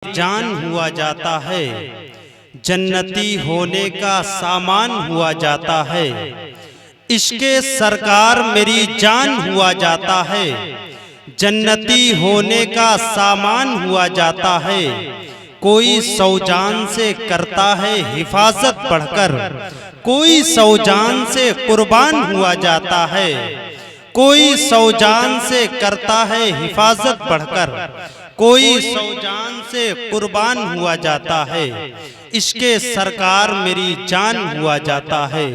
जान हुआ जाता है, जन्नती होने का सामान हुआ जाता है। इश्के सरकार मेरी जान हुआ जाता है, जन्नती होने का सामान हुआ जाता है। कोई सौजान से करता है हिफाजत बढ़कर, कोई सौजान से कुर्बान हुआ जाता है। कोई सौजान से करता है हिफाजत बढ़कर, कोई सौजान से कुर्बान हुआ जाता है। इश्के सरकार मेरी जान हुआ जाता है,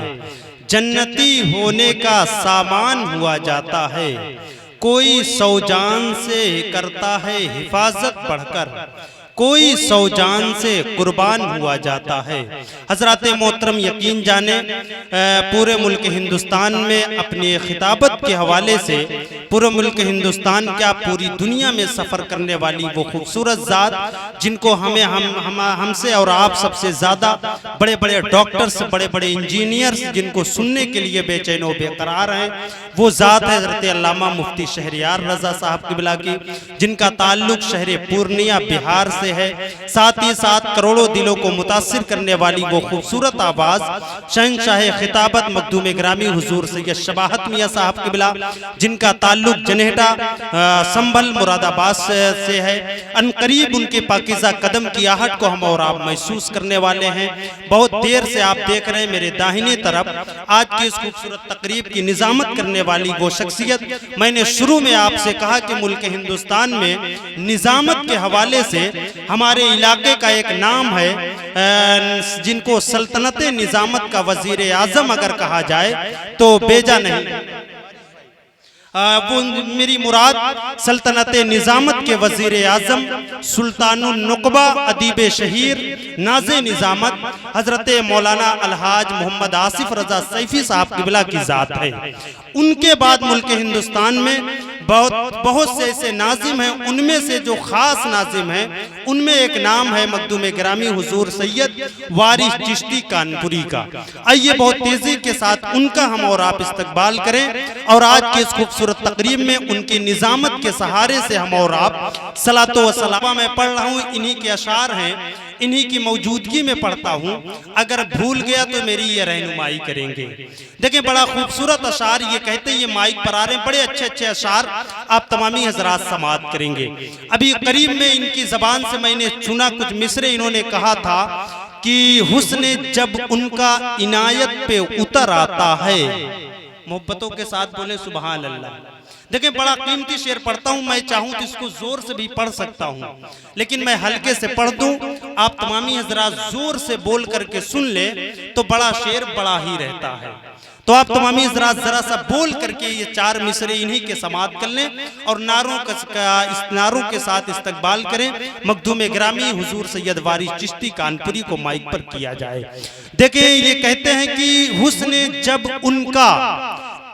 जन्नती होने का सामान हुआ जाता है। कोई सौजान से करता है हिफाजत बढ़कर, कोई सौजान से कुर्बान हुआ जाता है। हजरत मोहतरम यकीन जाने पूरे मुल्क हिंदुस्तान में अपनी खिताबत के हवाले से पूरे मुल्क हिंदुस्तान क्या पूरी दुनिया में सफ़र करने वाली वो खूबसूरत ज़ात जिनको हमसे और आप सबसे ज़्यादा बड़े बड़े डॉक्टर्स, बड़े बड़े इंजीनियर्स जिनको सुनने के लिए बेचैन व बेकरार हैं, वो ज़ात है हज़रत अल्लामा मुफ्ती शहरियार रज़ा साहब क़िबला की, जिनका ताल्लुक़ शहर पूर्णिया बिहार से है। साथ ही साथ करोड़ों दिलों को मुतासिर करने वाली वो खूबसूरत आवाज़ शहंशाह खिताबत मखदूम ग्रामी हुजूर सैयद शबाहत मियाँ साहब क़िबला, जिनका ताल्लुक़ जनेहटा संभल मुरादाबाद से है। अनकरीब उनके पाकीज़ा कदम की आहट को हम और आप महसूस करने वाले हैं। बहुत देर से आप देख रहे हैं मेरे दाहिने तरफ आज की इस खूबसूरत तकरीब की निज़ामत करने वाली वो शख्सियत। मैंने शुरू में आपसे कहा कि मुल्क हिंदुस्तान में निज़ामत के हवाले से हमारे इलाके का एक नाम है जिनको सल्तनत निज़ामत का वज़ीर आज़म अगर कहा जाए तो बेजा नहीं। वो मेरी मुराद सल्तनत निज़ामत के वज़ीर आज़म सुल्तानुल नुक़बा अदीब शहीर नाज़े निज़ामत हज़रत मौलाना अलहाज मोहम्मद आसिफ रज़ा सैफ़ी साहब क़िबला की ज़ात है। उनके बाद मुल्क हिंदुस्तान में बहुत से ऐसे नाजिम हैं, उनमें से जो ख़ास नाजिम हैं उनमें एक नाम है मखदूम ग्रामी हुजूर सैयद वारिस चिश्ती कानपुरी का। आइए बहुत तेज़ी के साथ उनका हम और आप इस्तकबाल करें और आज की इस खूबसूरत तकरीब में उनकी निज़ामत के सहारे से हम और आप सलातो व सलामा में पढ़ रहा हूँ। इन्हीं के अशार हैं, इन्हीं की मौजूदगी में पढ़ता हूँ। अगर भूल गया तो मेरी ये रहनुमाई करेंगे। देखें बड़ा खूबसूरत अशार ये कहते हैं, ये माइक पर आ रहे हैं, बड़े अच्छे अच्छे अशार आप तमामी हजरात समात करेंगे। अभी करीब में इनकी ज़बान से मैंने चुना कुछ मिसरे। इन्होंने कहा था कि हुस्न जब उनका इनायत पे उतर आता है, मोहब्बतों के साथ बोले सुबहान अल्लाह। देखें बड़ा कीमती शेर पढ़ता हूं, मैं चाहूं तो इसको जोर से भी पढ़ सकता हूं, लेकिन मैं हल्के से पढ़ दूं, आप तमामी हजरात जोर से बोल करके सुन ले तो बड़ा शेर बड़ा ही रहता है। तो आप तमामी हजरात जरा सा बोल करके ये चार मिसरे इन्हीं के समात कर लें और नारों के साथ इस्तकबाल करें। मखदूम ग्रामी हुजूर सैयद वारिस चिश्ती कानपुरी को माइक पर किया जाए। देखें ये कहते हैं कि हुस्न जब उनका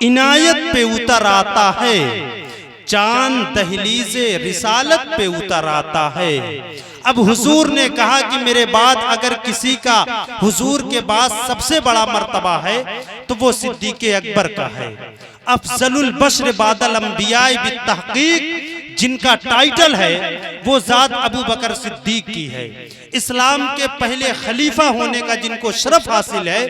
इनायत पे उतर आता है, चांद दहलीज़े रिसालत पे उतर आता है। अब हुजूर ने कहा कि मेरे बाद अगर किसी का हुजूर के बाद सबसे बड़ा मर्तबा है तो वो सिद्दीक़ अकबर का है। अफजलुल बशर बादल अंबिया बित्तहक़ीक़ जिनका टाइटल है वो ज़ात अबू बकर सिद्दीक की है। इस्लाम के पहले खलीफा होने का जिनको शरफ हासिल है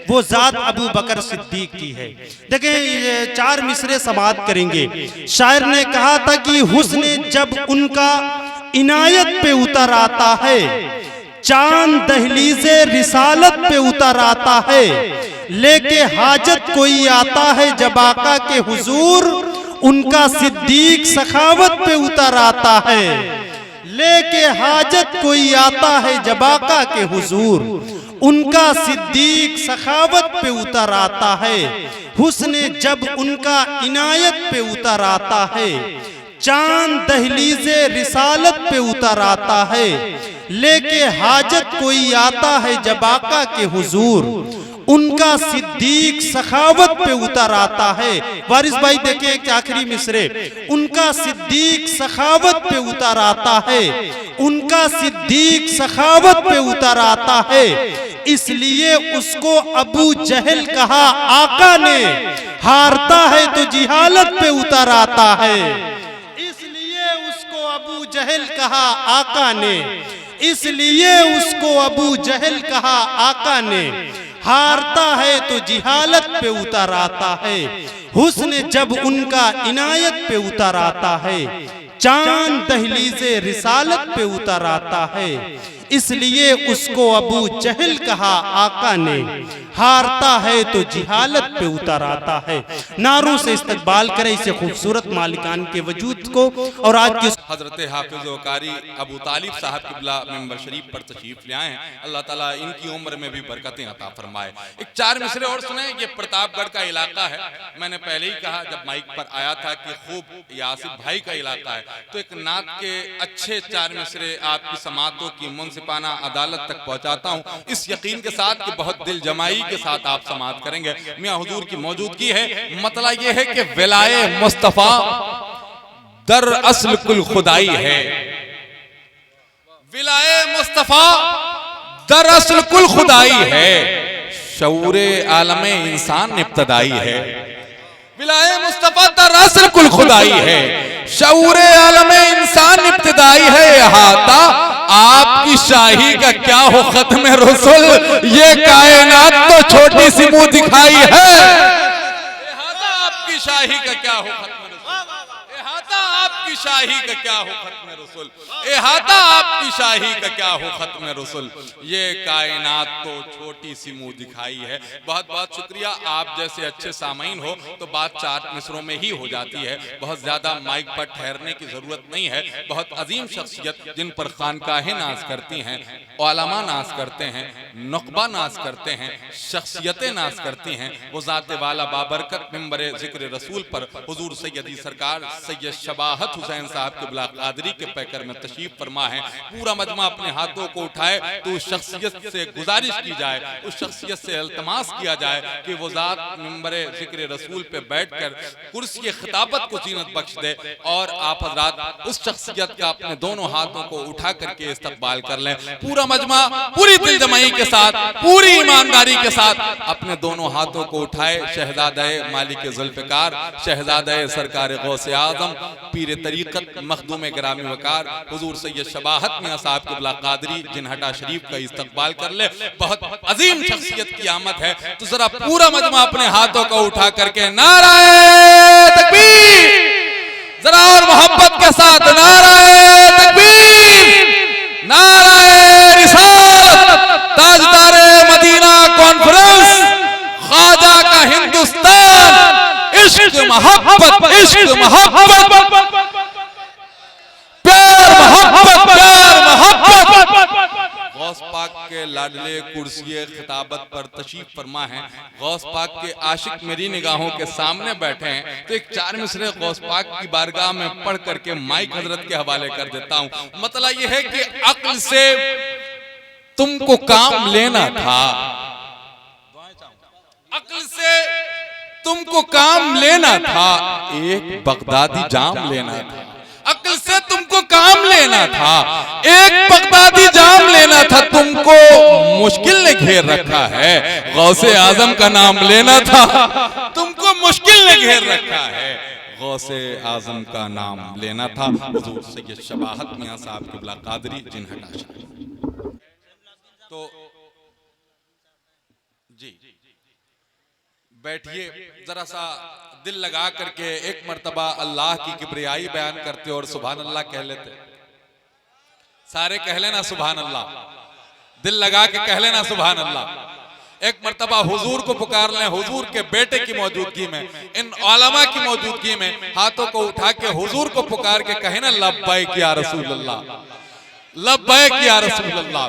वो ज़ात अबू बकर सिद्दीक की है। देखें ये चार मिसरे समात करेंगे। शायर ने कहा था कि हुस्न जब उनका इनायत पे उतर आता है, चांद दहलीज़े रिसालत पे उतर आता है। लेके हाजत कोई आता है जब आका के हुजूर, उनका सिद्दीक सखावत पे उतर आता है। लेके हाजत कोई आता है जब आका के हुजूर, उनका सिद्दीक सखावत पे उतर आता है। हुस्न जब उनका इनायत पे उतर आता है, चांद दहलीज़े रिसालत पे उतर आता है। लेके हाजत कोई आता है जब आका के हुजूर, उनका सिद्दीक सखावत पे उतर आता है। वारिस भाई देखें एक आखिरी मिसरे, उनका सिद्दीक सखावत पे उतर आता है, उनका सिद्दीक सखावत पे उतर आता है। इसलिए उसको अबू जहल कहा आका ने, हारता है तो जिहालत पे उतर आता है। इसलिए उसको अबू जहल कहा आका ने, इसलिए उसको अबू जहल कहा आका ने, हारता है तो जिहालत पे उतर आता है, हुस्न जब उनका इनायत पे उतर आता है, चांद दहलीज़े रिसालत पे उतर आता है, इसलिए उसको अबू जहल कहा आका ने, हारता है तो जिहालत पे उतर आता है। नारों से इस्तकबाल करें इसे खूबसूरत मालिकान के वजूद को। और आज के हजरत हाफिज़ व कारी अबू तालिब साहब किबला मिंबर शरीफ पर तशरीफ ले आए हैं। अल्लाह ताला इनकी उम्र में भी बरकतें अता फरमाए। एक चार मिसरे और सुने। ये प्रतापगढ़ का इलाका है। मैंने पहले ही कहा जब माइक पर आया था कि खूब यासिफ भाई का इलाका है, तो एक नात के अच्छे चार मिसरे आपकी समातों की मुनसिफाना अदालत तक पहुंचाता हूं, इस यकीन के साथ कि बहुत दिल जमाई के साथ आप समात करेंगे। मियां हुजूर की मौजूदगी है। मतलब यह है कि विलाए मुस्तफा दर असल कुल खुदाई है। विलाए मुस्तफा दर असल कुल खुदाई है, शऊरे आलमे इंसान इब्तदाई है। विलाए मुस्तफा दर असल कुल खुदाई है, शऊरे आलमे इंसान इब्तदाई है। अहाता आपकी शाही का क्या हो खत्म रसूल, ये कायनात तो छोटी सी मुंह दिखाई है। अहाता आपकी शाही का क्या हो खत्म रसूल, अहाता आपकी शाही का क्या हो खत्म रसूल, अहाता आपकी शाही का क्या हो खत्म रसूल, ये कायनात तो छोटी सी मुंह दिखाई है। बहुत बहुत शुक्रिया। आप जैसे अच्छे सामीन हो तो बात चार मिसरों में ही हो जाती है। बहुत ज्यादा माइक पर ठहरने की जरूरत नहीं है। बहुत अजीम शख्सियत जिन पर खानकाहें नाज करती हैं, उलमा नाज करते हैं, नुकबा नाज करते हैं, शख्सियतें नाज करती हैं, वो ज़ाते वाला बाबरकत मिंबर ज़िक्र रसूल पर हुजूर सैयदी सरकार सैयद शबाहत हुसैन साहब के बिला कादरी के पैकर में तशरीफ फरमा है। पूरा मजमा अपने हाथों को उठाए तो उस शख्सियत से गुजारिश की जाए, उस शख्सियत से इल्तमास किया जाए कि वो ज़ात मिंबर ज़िक्र रसूल पे बैठकर कुर्सी खिताबत को जीनत बख्श दे और आप हज़रात उस शख्सियत का अपने दोनों हाथों को उठा करके इस्तकबाल कर लें। पूरा मजमा पूरी दिलजमाई के साथ, पूरी ईमानदारी के साथ अपने दोनों हाथों को उठाए। शहजादे मालिक ज़ुल्फ़िकार, शहजादे सरकार गौसे आज़म, पीर तरीक़त मखदूम गिरामी वकार हुजूर सैयद शबाहत मियां साहब क़िबला क़ादरी जिनहटा शरीफ का इस्तकबाल कर ले। बहुत अजीम शख्सियत की आमद है, तो जरा पूरा मजमा अपने हाथों को उठा करके नाराए तकबीर, जरा और मोहब्बत के साथ नाराए तकबीर, नाराए रिसालत, ताजदारे मदीना कॉन्फ्रेंस, ख्वाजा का हिंदुस्तान, इश्क मोहब्बत, इश्क मोहब्बत, प्यार मोहब्बत, प्यार मोहब्बत। गौस पाक के लाडले कुर्सी खिताबत पर तशरीफ फरमा है। गौस पाक के आशिक मेरी निगाहों के सामने बैठे हैं, तो एक चार मिसरे गौस पाक की बारगाह में पढ़ करके माइक हजरत के हवाले कर देता हूं। मतलब यह है कि अक्ल से तुमको काम लेना था, अक्ल से तुमको काम लेना था, एक बगदादी जाम लेना था। अक्ल से तुमको काम लेना था, एक बगदादी जाम लेना था, तुमको मुश्किल ने घेर रखा है। गौसे आजम का नाम लेना था, तुमको मुश्किल ने घेर रखा है। गौसे आजम का नाम लेना था, हुजूर सैयद शबाहत मियां साहब क़िबला क़ादरी जिनहटा शरीफ। तो जी बैठिए, जरा सा दिल लगा करके एक मर्तबा अल्लाह की किब्रियाई बयान करते और सुभान अल्लाह कह लेते। सारे कह लेना सुभान अल्लाह, दिल लगा के कह लेना सुभान अल्लाह। एक मर्तबा हुजूर को पुकार लें, हुजूर के बेटे की मौजूदगी में, इन उलमा की मौजूदगी में, हाथों को उठा के हुजूर को पुकार के कहे ना लब्बैक या रसूल अल्लाह, लब्बैक या रसूल अल्लाह।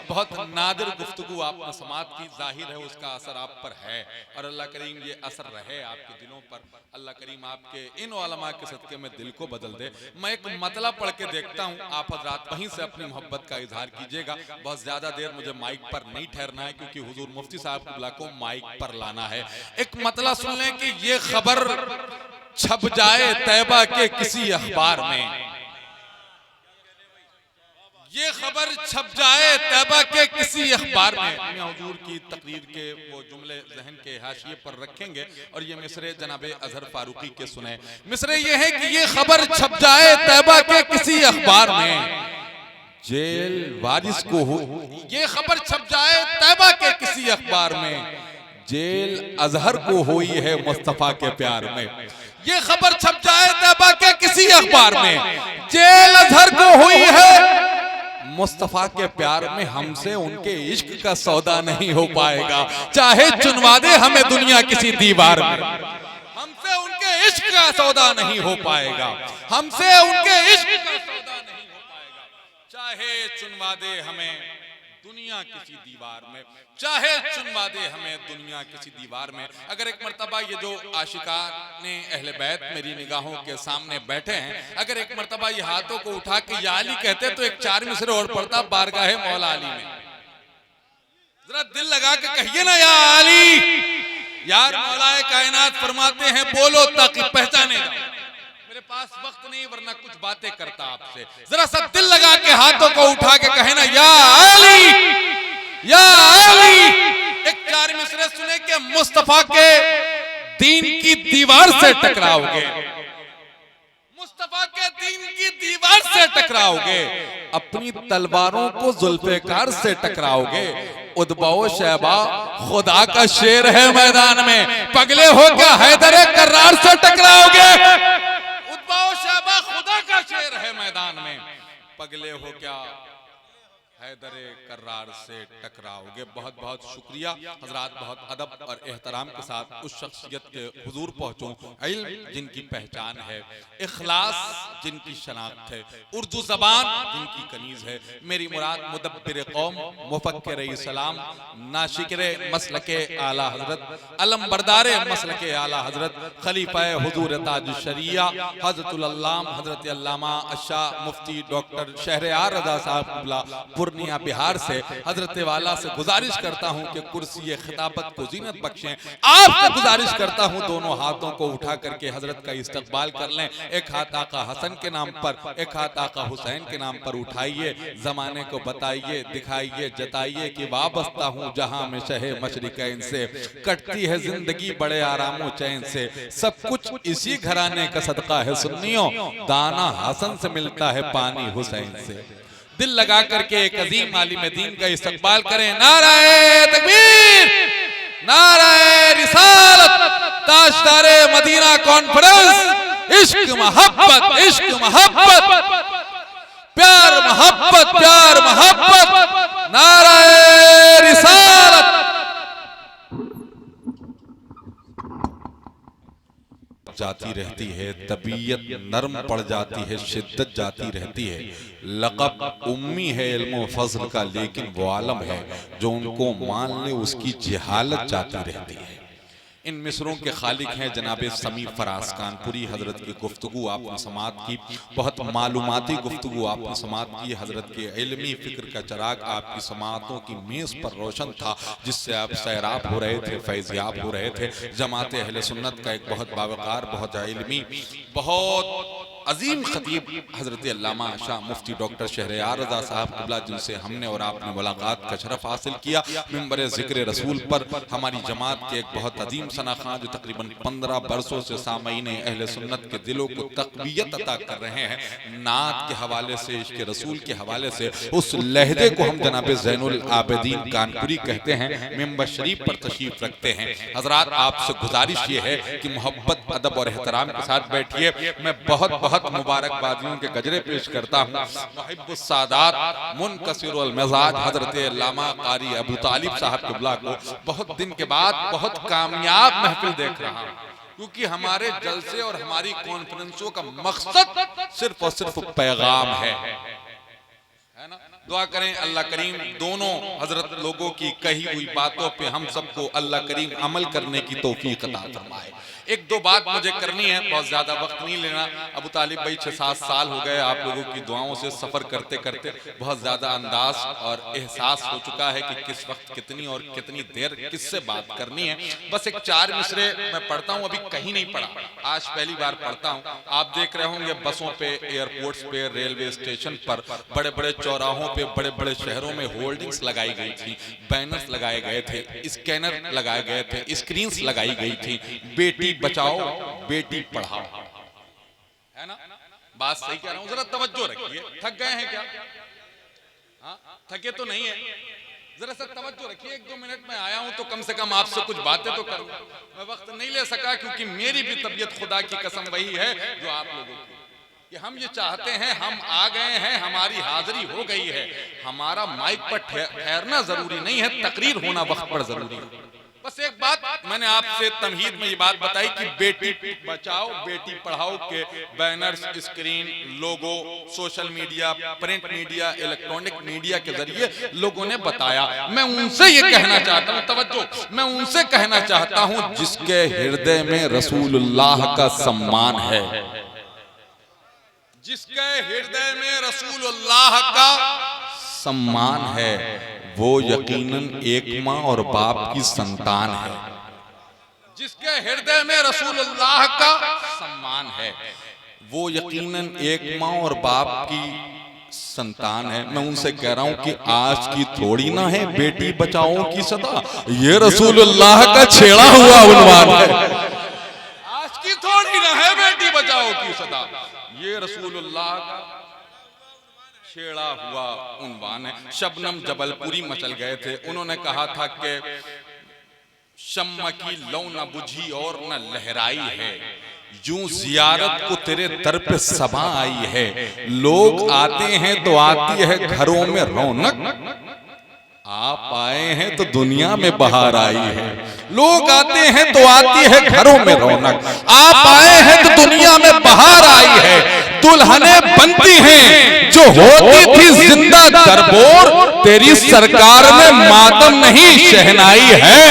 बहुत नादिर गुफ्तगू आपने समात की, जाहिर है उसका असर आप पर है और अल्लाह करीम ये असर रहे आपके दिलों पर। अल्लाह करीम आपके इन उलमा के सदके में दिल को बदल दे। मैं एक मतला पढ़ के देखता हूँ, आप हज़रात वहीं से अपनी मोहब्बत का इजहार कीजिएगा। बहुत ज़्यादा देर मुझे माइक पर नहीं ठहरना है क्योंकि हुजूर मुफ्ती साहब क़िबला को माइक पर लाना है। एक मतला सुन लें कि ये खबर छप जाए तैबा के किसी अखबार में, ये खबर छप जाए तैबा के किसी अखबार में। मियां हुजूर की तकरीर के वो जुमले जहन के हाशिए पर रखेंगे और ये मिसरे जनाबे अजहर फारूकी के सुने। मिसरे ये है कि ये खबर छप जाए तैबा के किसी अखबार में, जेल वारिस को हो, ये खबर छप जाए तैबा के किसी अखबार में, जेल अजहर को हुई है मुस्तफा के प्यार में। ये खबर छप जाए तैबा के किसी अखबार में, जेल अजहर को हुई है मुस्तफा के प्यार में। हमसे उनके इश्क का सौदा नहीं हो पाएगा, चाहे चुनवा दे हमें दुनिया किसी दीवार में। हमसे उनके इश्क का सौदा नहीं हो पाएगा, हमसे उनके इश्क का सौदा नहीं हो पाएगा, चाहे चुनवा दे हमें दुनिया किसी दीवार में, चाहे चुनवा दे हमें दुनिया किसी दीवार में। अगर एक मर्तबा ये जो आशिकाने अहले बैत मेरी निगाहों के सामने बैठे हैं, अगर एक मर्तबा ये हाथों को उठा के या अली कहते तो एक 4 मिसरे और पढ़ता बारगाह मौला अली में। जरा दिल लगा के कहिए ना या अली। यार मौलाए कायनात फरमाते हैं बोलो ताकि पहचानेगा। मेरे पास वक्त नहीं वरना कुछ बातें करता आपसे। जरा सा दिल लगा के हाथों को उठा के कहे ना या अली, या अली। एक 4 मिसरे सुने के मुस्तफा के दीन की दीवार से टकराओगे, मुस्तफा के दीन की दीवार से टकराओगे, अपनी तलवारों को जुल्फिकार से टकराओगे। उद्बो शैबा खुदा का शेर है मैदान में, पगले हो क्या हैदर कर्रार से टकराओगे। शहबा खुदा का शेर है मैदान में, पगले हो क्या हैदरे कर्रार से टकराओगे। बहुत बहुत शुक्रिया हजरात, बहुत अदब और एहतराम के साथ उस शख्सियत के हुजूर पहुंचूं इल्म जिनकी पहचान है, इखलास जिनकी शनाख्त है, उर्दू जबान जिनकी कनीज है। मेरी मुराद मुदब्बिर कौम, मुफक्किर इस्लाम, नाशिकिर मसलके आला हजरत, अलम बरदार मसलके आला हजरत, खलीफा हुजूर ताज शरिया हजरतुल अल्लाम हजरत अल्लामा अशाह मुफ्ती डॉक्टर शहरयार रजा साहब पूर्णिया बिहार से हजरत वाला से गुजारिश करता हूं कि कुर्सी खिताबत को जीनत बख्शें। आपसे गुजारिश करता हूं दोनों हाथों को उठा करके हजरत का इस्तकबाल कर लें। एक हाथ आका हसन के नाम पर, एक हाथ आका हुसैन के नाम पर उठाइए, जमाने को बताइए, दिखाइए, जताइए कि वाबस्ता हूं जहां में शहे मशरिकैन से, कटती है जिंदगी बड़े आरामों चैन से, सब कुछ इसी घराने का सदका है सुन्नियों, दाना हसन से मिलता है पानी हुसैन से। दिल लगा करके एक अजीम आलिम दीन का इस्तकबाल करें। नाराए तकबीर, नाराए रिसालत, ताजदारे मदीना कॉन्फ्रेंस। इश्क मोहब्बत, इश्क मोहब्बत, प्यार मोहब्बत, प्यार मोहब्बत, नाराए रिसालत। जाती रहती है, तबीयत नरम पड़ जाती है, शिद्दत जाती रहती है। लक़ब उम्मी है इल्म फज़ल का, लेकिन वो आलम है जो उनको मान ले उसकी जहालत जाती रहती है। इन मिसरों के खालिक हैं जनाब समीर फराज कानपुरी। हजरत की गुफ्तगू आपने समात की, बहुत मालूमाती गुफ्तगू आपने समात की। हजरत के इल्मी फिक्र का चराग आपकी समातों की मेज़ पर रोशन था, जिससे आप सैराब हो रहे थे, फैज़याब हो रहे थे। जमात अहले सुन्नत का एक बहुत बावकार, बहुत इल्मी, बहुत अजीम खतीब हजरत अल्लामा शाह मुफ्ती डॉक्टर शहरयार रजा साहब क़िबला, जिनसे हमने और आपने मुलाकात का शरफ हासिल किया मिंबर ज़िक्र रसूल पर। हमारी जमात के एक बहुत अजीम सनाख़ां जो तकरीबन 15 बरसों से सामईन अहले सुन्नत के दिलों को तक़वियत अता कर रहे हैं, नात के हवाले से, इश्क़ रसूल के हवाले से। उस लहजे को हम जनाब ज़ैनुल आबिदीन कानपुरी कहते हैं, मिंबर शरीफ पर तशरीफ़ रखते हैं। हजरात, आपसे गुजारिश ये है कि मोहब्बत, अदब और एहतराम के साथ बैठिए। मैं बहुत मुबारकबादियों के गजरे पेश करता हूँ मुहिब्बुस सादात मुनकसिरुल मिजाज हजरत अल्लामा कारी अबू तालिब साहब क़िबला को। बहुत दिन के बाद बहुत कामयाब महफिल देख रहा हूँ, क्योंकि हमारे जलसे और हमारी कॉन्फ्रेंसों का मकसद सिर्फ और सिर्फ पैगाम है ना। दुआ करें अल्लाह करीम दोनों हजरत लोगों की कही हुई बातों पे हम सबको अल्लाह करीम अमल करने की तौफीक अता फरमाए। एक दो बात मुझे करनी है, बहुत ज्यादा वक्त नहीं लेना। अबू तालिब भाई 6-7 साल हो गए आप लोगों की दुआओं से सफर करते करते, बहुत ज्यादा अंदाज और एहसास हो चुका है कि किस वक्त कितनी और कितनी देर किससे बात करनी है। बस एक 4 मिसरे मैं पढ़ता हूँ, अभी कहीं नहीं पढ़ा, आज पहली बार पढ़ता हूँ। आप देख रहे होंगे बसों पे, एयरपोर्ट्स पे, रेलवे स्टेशन पर, बड़े बड़े चौराहों पे, बड़े बड़े शहरों में होल्डिंग्स लगाई गई थी, बैनर्स लगाए गए थे, स्कैनर लगाए गए थे, स्क्रीन्स लगाई गई थी, बेटी बचाओ बेटी पढ़ाओ, है ना। बात सही कह रहा हूं, जरा तवज्जो रखिए। थक गए हैं क्या? हाँ, थके तो नहीं है? जरा सा तवज्जो रखिए, 1-2 मिनट में आया हूं तो कम से कम आपसे कुछ बातें तो करूं। मैं वक्त नहीं ले सका क्योंकि मेरी भी तबीयत, खुदा की कसम, वही है जो आप लोगों की, कि हम ये चाहते हैं, हम आ गए हैं, हमारी हाजिरी हो गई है, हमारा माइक पर ठहरना जरूरी नहीं है, तकरीर होना वक्त पर जरूरी है। बस एक बात मैंने आपसे तमहीद में ये बात बताई कि बेटी बचाओ बेटी पढ़ाओ के banners, screen, logo, social media, print media, electronic media के जरिए लोगों ने बताया। मैं उनसे ये कहना चाहता हूँ, तवज्जो, मैं उनसे कहना चाहता हूँ जिसके हृदय में रसूलुल्लाह का सम्मान है, जिसके हृदय में रसूलुल्लाह का सम्मान है, वो यकीनन एक माँ और बाप की संतान है। जिसके हृदय में रसूलुल्लाह का सम्मान है, वो यकीनन एक माँ और बाप की संतान है। मैं उनसे कह रहा हूं कि आज की थोड़ी ना है बेटी बचाओ की सदा, ये रसूलुल्लाह का छेड़ा हुआ उन्वान है। आज की थोड़ी ना है बेटी बचाओ की सदा, ये रसूलुल्लाह का छेड़ा हुआ उन्वान है। शबनम जबलपुरी मचल गए थे, उन्होंने कहा था कि शम्मा की लौ न बुझी और न लहराई है, यूं जियारत को तेरे दर पे सबा आई है। लोग आते हैं तो आती है घरों में रौनक, आप आए हैं तो दुनिया में बहार आई है। लोग आते हैं तो आती है घरों में रौनक, आप आए हैं तो दुनिया में बहार आई है। दुल्हने बनती हैं जो होती थी जिंदा दरबोर, तेरी सरकार में मातम नहीं शहनाई है।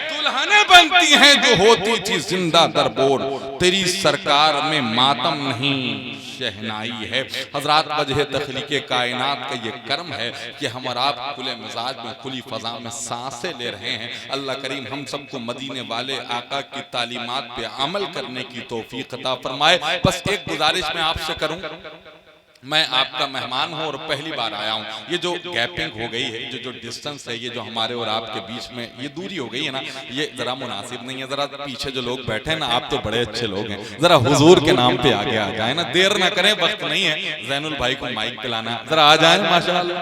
दुल्हने बनती हैं जो होती थी जिंदा दरबोर, तेरी सरकार में मातम नहीं शहनाई है। हजरात, वजह तख्लीक़े कायनात का ये कर्म है कि हम और आप खुले मिजाज में, खुली फजा में सांसें ले रहे हैं। अल्लाह करीम हम सबको मदीने वाले आका की तालीमात पे अमल करने की तौफीक अता फरमाए। बस एक गुजारिश मैं आपसे करूं, मैं आपका मेहमान हूं और पहली बार आया हूं। ये जो गैपिंग हो गई है, जो डिस्टेंस है, ये जो हमारे और आपके बीच में ये दूरी हो गई है ना, ये जरा मुनासिब नहीं है। जरा पीछे जो लोग बैठे हैं ना, आप तो बड़े अच्छे लोग हैं, जरा हुजूर के नाम पे आगे आ जाए ना, देर ना करें, वक्त नहीं है। जैनुल भाई को माइक पिलाना, जरा आ जाए माशाल्लाह।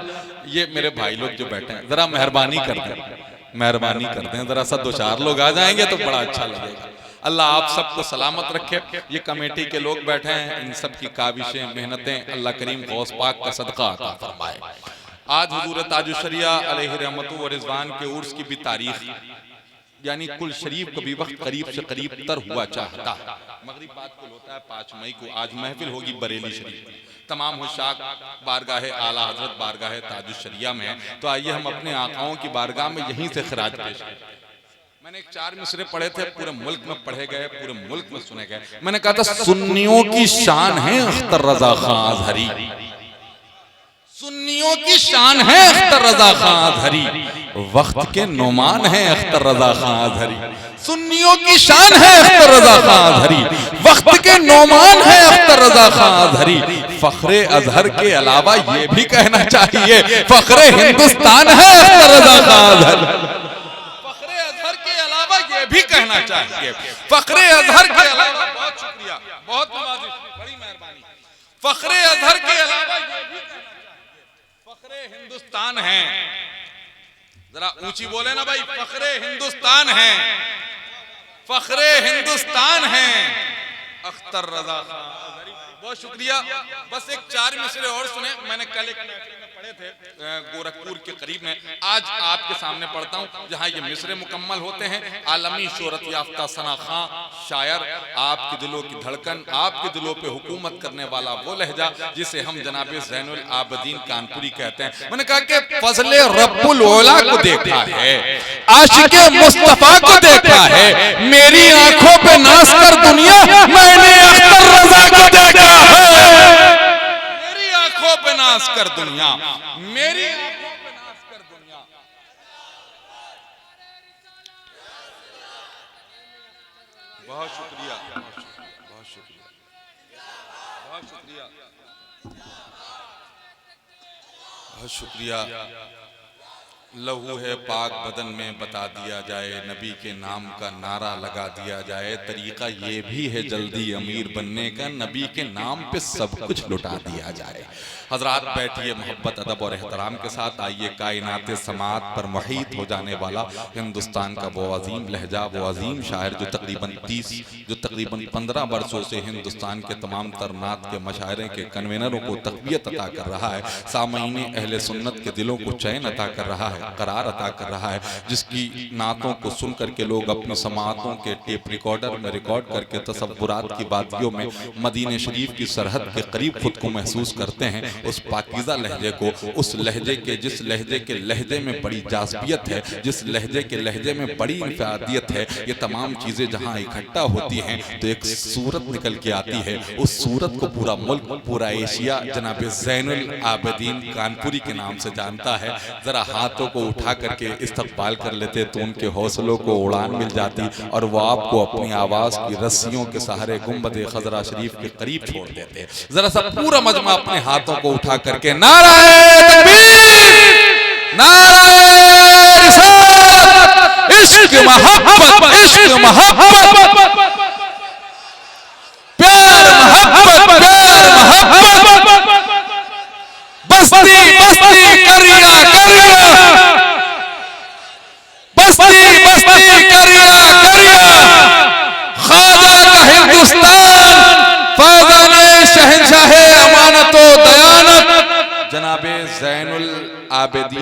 ये मेरे भाई लोग जो बैठे हैं, जरा मेहरबानी कर दें, मेहरबानी कर दें, जरा सा 2-4 लोग आ जाएंगे तो बड़ा अच्छा लगेगा। अल्लाह आप सबको सलामत रखे। ये कमेटी के लोग बैठे हैं, इन सब की काविशें, मेहनतें अल्लाह करीम गौस पाक का सदका अता फरमाए। आज हुजूर ताजुश शरिया अलैहि रहमतु व रिज़वान के उर्स की भी तारीख, यानी कुल शरीफ का भी वक्त करीब से करीब तर हुआ चाहता है। मगरिब बाद को होता है 5 मई को, आज महफिल होगी बरेली शरीफ में। तमाम हुशाक बारगाह आला हजरत बारगाह ताजुश शरिया में है, तो आइए हम अपने आकाओं की बारगाह में यहीं से खिराज पेश करें। मैंने 4 मिसरे पढ़े थे, पूरे मुल्क में पढ़े गए, पूरे मुल्क में सुने गए। मैंने कहा था सुन्नियों की शान है अख्तर रजा खां अज़हरी, सुन्नियों की शान है अख्तर रजा खां अज़हरी, वक्त के नुमान है अख्तर रजा खां अज़हरी। सुन्नियों की शान है अख्तर रजा खां अज़हरी, वक्त के नुमान है अख्तर रजा खां अज़हरी। फख्रे अजहर के अलावा ये भी कहना चाहिए फख्रे हिंदुस्तान है अख्तर रजा खां अज़हरी। भी कहना चाहिए फख्रे अजहर के अलावा, बहुत शुक्रिया, बहुत नवाजिश, बड़ी मेहरबानी। फख्रे अजहर के अलावा ये भी फख्रे हिंदुस्तान है। जरा ऊंची बोले ना भाई, फख्रे हिंदुस्तान है, फख्रे हिंदुस्तान है अख्तर रजा खां अज़हरी। बहुत शुक्रिया। बस एक 4 मिसरे और सुने, मैंने कल एक पढ़े थे गोरखपुर के करीब में, आज आपके सामने पढ़ता हूँ जहाँ ये मिसरे मुकम्मल होते हैं। आलमी शोहरत याफ्ता सना खां शायर, आपके दिलों की धड़कन, आपके दिलों पे हुकूमत करने वाला वो लहजा जिसे हम जनाबे ज़ैनुल आबदीन कानपुरी कहते हैं। मैंने कहा कि फज़ले रब्बुल औला को देखा है, आशिके मुस्तफा को देखा है, मेरी आंखों पे नाच कर दुनिया मैंने अख्तर रजा को देखा है। मेरी आंखों पे नाच कर दुनिया, मेरी आंखों पे नाच कर दुनिया। बहुत शुक्रिया, बहुत शुक्रिया, बहुत शुक्रिया, बहुत शुक्रिया। लहू है पाक बदन में बता दिया जाए, नबी के नाम का नारा लगा दिया जाए। तरीका ये भी है जल्दी अमीर बनने का, नबी के नाम पे सब कुछ लुटा दिया जाए। हजरात बैठिए मोहब्बत अदब और एहतराम के साथ, आइए कायनात समात पर मुहीत हो जाने वाला हिंदुस्तान का वो अजीम लहजा, वो अजीम शायर जो तकरीबन 15 वर्षों से हिंदुस्तान के तमाम तरनात के मशायरे के कन्वेनरों को तक़वियत अता कर रहा है, सामईन अहले सुन्नत के दिलों को चैन अता कर रहा है, करार अता कर रहा है, जिसकी नातों को सुन करके लोग अपनी समातों के टेप रिकॉर्डर में रिकॉर्ड करके तसव्वुरात की बादियों में मदीने शरीफ की सरहद के करीब खुद को महसूस करते हैं। उस पाकीज़ा लहजे को, उस लहजे के, जिस लहजे के लहजे में बड़ी जाज़बियत है, जिस लहजे के लहजे में बड़ी इंफियादियत है, ये तमाम चीज़ें जहाँ इकट्ठा होती हैं तो एक सूरत निकल के आती है। उस सूरत को पूरा मुल्क, पूरा एशिया जनाब ज़ैनुल आबिदीन कानपुरी के नाम से जानता है। ज़रा हाथों को उठा करके इस्तक़बाल कर लेते तो उनके हौसलों को उड़ान मिल जाती और वो आपको अपनी आवाज़ की रस्सियों के सहारे गुंबद खज़रा शरीफ के करीब छोड़ देते। ज़रा सा पूरा मजमा अपने हाथों को उठा करके नाराए तकबीर, नाराए रिसालत, इश्क मोहब्बत, इश्क मोहब्बत, प्यार मोहब्बत, प्यार मोहब्बत, बस्ती बस्ती करिया करिया, बस्ती बस्ती करिया करिया, ख्वाजा का हिंदुस्तान, फैज़ाने शहंशाहे अमानत व दयानत जनाबे ज़ैनुल आबिदीन